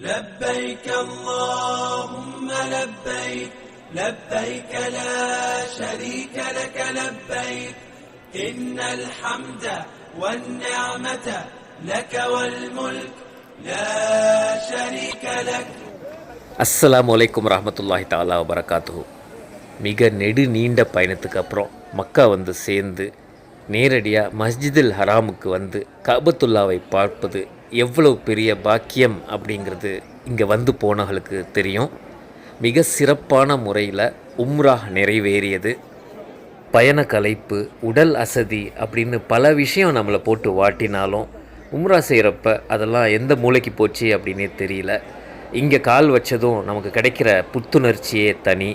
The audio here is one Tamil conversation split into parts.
لبيك اللهم لبيك لبيك لا شريك لك لبيك إن الحمد والنعمة لك والملك لا شريك لك. அஸ்ஸலாமு அலைக்கும் ரஹ்மத்துல்லாஹி தஆலா வ பரகாத்துஹு. மிக நெடு நீண்ட பயணத்துக்கு அப்புறம் மக்கா வந்து சேர்ந்து நேரடியாக மஸ்ஜிதுல் ஹராமுக்கு வந்து கஅபத்துல்லாவை பார்ப்பது எவ்வளவு பெரிய பாக்கியம் அப்படிங்கிறது இங்கே வந்து போனவர்களுக்கு தெரியும். மிக சிறப்பான முறையில் உம்ரா நிறைவேறியது. பயண களைப்பு, உடல் அசதி அப்படின்னு பல விஷயம் நம்மளை போட்டு வாட்டினாலும் உம்ரா செய்கிறப்ப அதெல்லாம் எந்த மூளைக்கு போச்சு அப்படின்னே தெரியல. இங்கே கால் வச்சதும் நமக்கு கிடைக்கிற புத்துணர்ச்சியே தனி.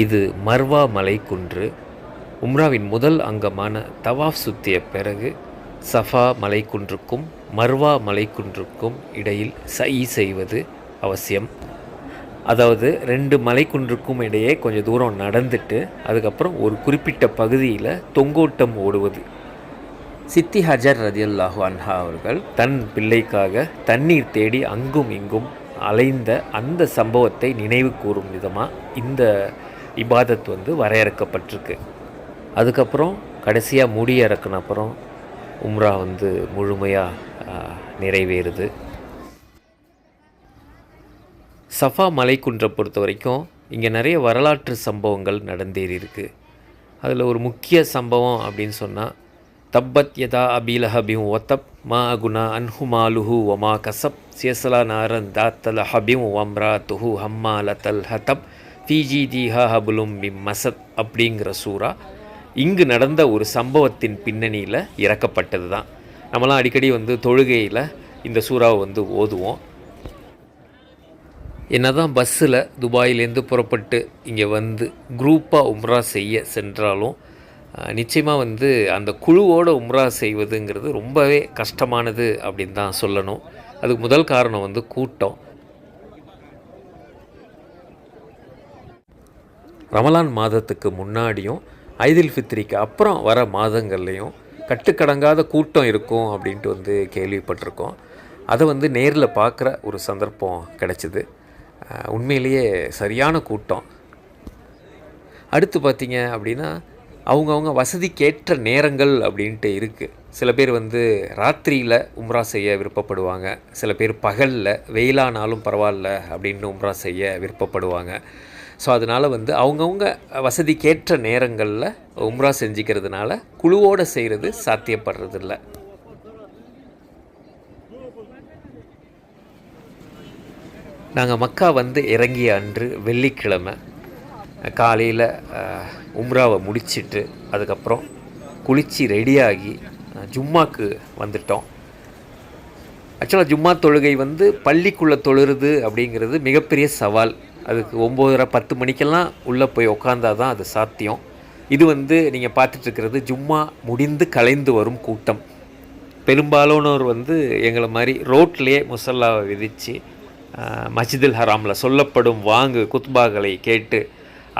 இது மர்வா மலைக்குன்று. உம்ராவின் முதல் அங்கமான தவாஃப் சுற்றிய பிறகு சஃபா மலைக்குன்றுக்கும் மர்வா மலைக்குன்றுக்கும் இடையில் செய்வது அவசியம். அதாவது ரெண்டு மலைக்குன்றுக்கும் இடையே கொஞ்சம் தூரம் நடந்துட்டு அதுக்கப்புறம் ஒரு குறிப்பிட்ட பகுதியில் தொங்கோட்டம் ஓடுவது. சித்தி ஹஜர் ரதியல்லாஹு அன்ஹா அவர்கள் தன் பிள்ளைக்காக தண்ணீர் தேடி அங்கும் இங்கும் அலைந்த அந்த சம்பவத்தை நினைவு கூறும் விதமாக இந்த இபாதத் வந்து வரையறுக்கப்பட்டிருக்கு. அதுக்கப்புறம் கடைசியாக முடி இறக்குன அப்புறம் உம்ரா வந்து முழுமையாக நிறைவேறுது. சஃபா மலைக்குன்றை பொறுத்த வரைக்கும் இங்கே நிறைய வரலாற்று சம்பவங்கள் நடந்தேறி இருக்குது. அதில் ஒரு முக்கிய சம்பவம் அப்படின்னு சொன்னால் தப்பத் யதா அபிலஹபிம் ஒத்தப் மா அகுனா அன்ஹுமாலுஹு ஒமா கசப் சியசலா நாரன் தாத்தல ஹபிம் வம்ரா துஹு ஹம்மா லத்தல் ஹதப் ஃபீஜி தீஹா ஹபுலும் பிம் மசத் அப்படிங்கிற சூறா இங்கு நடந்த ஒரு சம்பவத்தின் பின்னணியில் இறக்கப்பட்டது தான். நம்மளாம் அடிக்கடி வந்து தொழுகையில் இந்த சூறாவை வந்து ஓதுவோம். என்ன தான் பஸ்ஸில் துபாயிலேருந்து புறப்பட்டு இங்கே வந்து குரூப்பாக உம்ரா செய்ய சென்றாலும் நிச்சயமாக வந்து அந்த குழுவோடு உம்ரா செய்வதுங்கிறது ரொம்பவே கஷ்டமானது அப்படின்னு தான் சொல்லணும். அதுக்கு முதல் காரணம் வந்து கூட்டம். ரமலான் மாதத்துக்கு முன்னாடியும் ஐதில் ஃபித்ரிக்கு அப்புறம் வர மாதங்கள்லேயும் கட்டுக்கடங்காத கூட்டம் இருக்கும் அப்படின்ட்டு வந்து கேள்விப்பட்டிருக்கோம். அதை வந்து நேரில் பார்க்குற ஒரு சந்தர்ப்பம் கிடச்சிது. உண்மையிலேயே சரியான கூட்டம். அடுத்து பார்த்திங்க அப்படின்னா அவங்கவுங்க வசதிக்கேற்ற நேரங்கள் அப்படின்ட்டு இருக்குது. சில பேர் வந்து ராத்திரியில் உம்ரா செய்ய விருப்பப்படுவாங்க, சில பேர் பகலில் வெயிலானாலும் பரவாயில்ல அப்படின்னு உம்ரா செய்ய விருப்பப்படுவாங்க. ஸோ அதனால் வந்து அவங்கவுங்க வசதிக்கேற்ற நேரங்களில் உம்ரா செஞ்சுக்கிறதுனால குழுவோடு செய்கிறது சாத்தியப்படுறதில்ல. நாங்கள் மக்கா வந்து இறங்கிய அன்று வெள்ளிக்கிழமை காலையில் உம்ராவை முடிச்சுட்டு அதுக்கப்புறம் குளித்து ரெடியாகி ஜும்மாக்கு வந்துட்டோம். ஆக்சுவலாக ஜும்மா தொழுகை வந்து பள்ளிக்குள்ளே தொழுறது அப்படிங்கிறது மிகப்பெரிய சவால். அதுக்கு 9:30-10 மணிக்கெல்லாம் உள்ளே போய் உக்காந்தா தான் அது சாத்தியம். இது வந்து நீங்கள் பார்த்துட்ருக்கிறது ஜும்மா முடிந்து கலைந்து வரும் கூட்டம். பெரும்பாலானோர் வந்து எங்களை மாதிரி ரோட்லேயே முசல்லாவை விதித்து மஸ்ஜிதுல் ஹராமில் சொல்லப்படும் வாங்கு குத்பாக்களை கேட்டு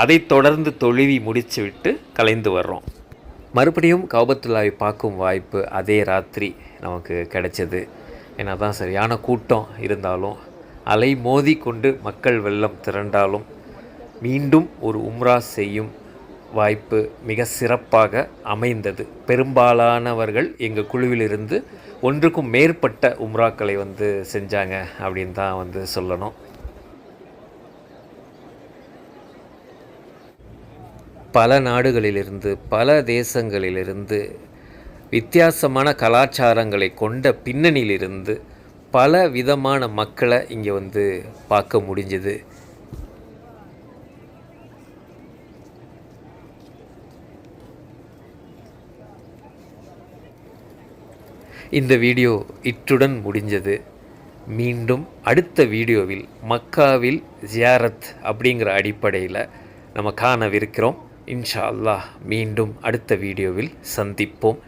அதை தொடர்ந்து தொழுவி முடித்து விட்டு கலைந்து வர்றோம். மறுபடியும் கஅபத்துல்லாவை பார்க்கும் வாய்ப்பு அதே ராத்திரி நமக்கு கிடைச்சது. ஏன்னா தான் சரியான கூட்டம் இருந்தாலும் அலை மோதி கொண்டு மக்கள் வெள்ளம் திரண்டாலும் மீண்டும் ஒரு உம்ரா செய்யும் வாய்ப்பு மிக சிறப்பாக அமைந்தது. பெரும்பாலானவர்கள் எங்கள் குழுவிலிருந்து ஒன்றுக்கும் மேற்பட்ட உம்ராக்களை வந்து செஞ்சாங்க அப்படின்னு தான் வந்து சொல்லணும். பல நாடுகளிலிருந்து பல தேசங்களிலிருந்து வித்தியாசமான கலாச்சாரங்களை கொண்ட பின்னணியிலிருந்து பல விதமான மக்களை இங்கே வந்து பார்க்க முடிஞ்சது. இந்த வீடியோ இத்துடன் முடிஞ்சது. மீண்டும் அடுத்த வீடியோவில் மக்காவில் ஜியாரத் அப்படிங்கிற அடிப்படையில் நம்ம காணவிருக்கிறோம். இன்ஷா அல்லாஹ் மீண்டும் அடுத்த வீடியோவில் சந்திப்போம்.